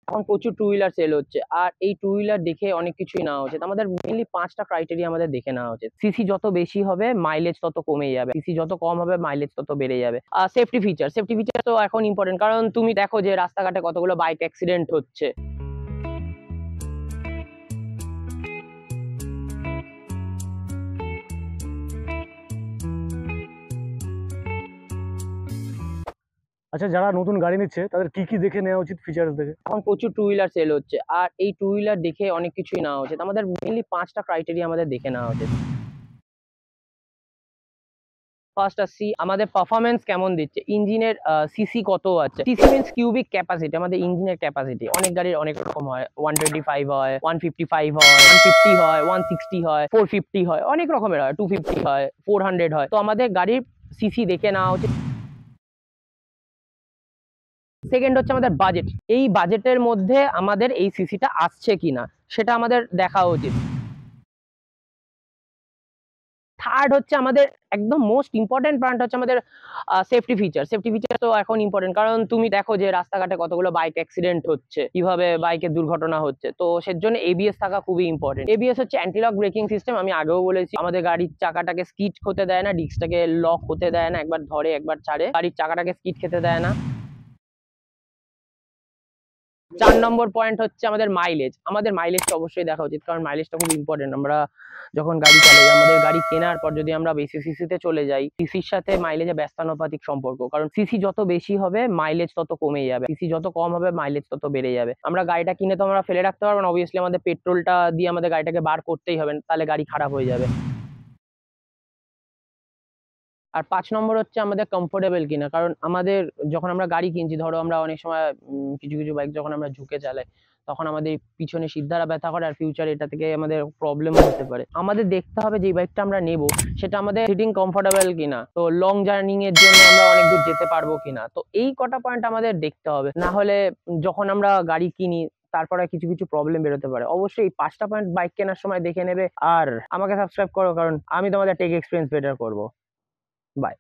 এখন প্রচুর two wheeler sell হচ্ছে, আর এই টু হুইলার দেখে অনেক কিছুই নেওয়া উচিত। আমাদের মেনলি 5টা ক্রাইটেরিয়া আমাদের দেখে নেওয়া উচিত। সিসি যত বেশি হবে মাইলেজ তত কমে যাবে, সিসি যত কম হবে মাইলেজ তত বেড়ে যাবে। আর সেফটি ফিচার তো এখন ইম্পর্টেন্ট, কারণ তুমি দেখো যে রাস্তাঘাটে কতগুলো বাইক অ্যাক্সিডেন্ট হচ্ছে। আচ্ছা, যারা নতুন গাড়ি নিচ্ছে তাদের কি কি দেখে নেওয়া উচিত ফিচার্স দেখে? এখন প্রচুর টু হুইলার সেল হচ্ছে, আর এই টু হুইলার দেখে অনেক কিছুই নেওয়া উচিত। আমাদের মেনলি 5টা ক্রাইটেরিয়া আমাদের দেখে নেওয়া উচিত। ফার্স্ট আসছি আমাদের পারফরমেন্স কেমন দিচ্ছে, ইঞ্জিনের সিসি কত আছে। সিসি মিন্স কিউবিক ক্যাপাসিটি, আমাদের ইঞ্জিনের ক্যাপাসিটি। অনেক গাড়ির অনেক রকম হয়, 125 হয়, 155 হয়, 150 হয়, 160 হয়, 450 হয়, অনেক রকমের হয়, 250 হয়, 400 হয়। তো আমাদের গাড়ির সিসি দেখে নেওয়া উচিত। সেকেন্ড হচ্ছে আমাদের বাজেট, এই বাজেটের মধ্যে আমাদের এই সিসিটা আসছে কিনা সেটা আমাদের দেখা উচিত। থার্ড হচ্ছে আমাদের একদম মোস্ট ইম্পর্টেন্ট পয়েন্ট হচ্ছে আমাদের সেফটি ফিচার তো এখন ইম্পর্টেন্ট, কারণ তুমি দেখো যে রাস্তাঘাটে কতগুলো বাইক অ্যাক্সিডেন্ট হচ্ছে, কিভাবে বাইকের দুর্ঘটনা হচ্ছে। তো সেজন্য এবিএস থাকা খুবই ইম্পর্টেন্ট। এবিএস হচ্ছে অ্যান্টি লক ব্রেকিং সিস্টেম। আমি আগেও বলেছি, আমাদের গাড়ির চাকাটাকে স্কিড হতে দেয় না, ডিস্কটাকে লক হতে দেয় না, একবার ধরে একবার ছাড়ে, গাড়ির চাকাটাকে স্কিড খেতে দেয় না। 4 নম্বর পয়েন্ট হচ্ছে আমাদের মাইলেজ। আমাদের মাইলেজটা অবশ্যই দেখা উচিত, কারণ মাইলেজটা খুব ইম্পর্টেন্ট। আমরা যখন গাড়ি চালাই, আমাদের গাড়ি কেনার পর যদি আমরা বেশি সিসিতে চলে যাই, সিসির সাথে মাইলেজে ব্যস্তানুপাতিক সম্পর্ক, কারণ সিসি যত বেশি হবে মাইলেজ তত কমে যাবে, সিসি যত কম হবে মাইলেজ তত বেড়ে যাবে। আমরা গাড়িটা কিনে তো আমরা ফেলে রাখতে পারবো না, অবভিয়াসলি আমাদের পেট্রোলটা দিয়ে আমাদের গাড়িটাকে বার করতেই হবে, তাহলে গাড়ি খারাপ হয়ে যাবে। আর 5 নম্বর হচ্ছে আমাদের কমফোর্টেবল কিনা, কারণ আমাদের যখন আমরা গাড়ি কিনছি, ধরো আমরা অনেক সময় কিছু কিছু বাইক যখন আমরা ঝুঁকে চালাই, তখন আমাদের পিছনে সিদ্ধারা ব্যথা করে, আর ফিউচার এটা থেকে আমাদের প্রবলেম হতে পারে। আমাদের দেখতে হবে যে বাইকটা আমরা নেব সেটা আমাদের সিটিং কমফোর্টেবল কিনা, তো লং জার্নিং এর জন্য আমরা অনেক দূর যেতে পারবো কিনা। তো এই কটা পয়েন্ট আমাদের দেখতে হবে, না হলে যখন আমরা গাড়ি কিনি তারপরে কিছু কিছু প্রবলেম বেরোতে পারে। অবশ্যই এই 5টা পয়েন্ট বাইক কেনার সময় দেখে নেবে। আর আমাকে সাবস্ক্রাইব করো, কারণ আমি তোমাদের টেক এক্সপিরিয়েন্স বেটার করবো। বাই।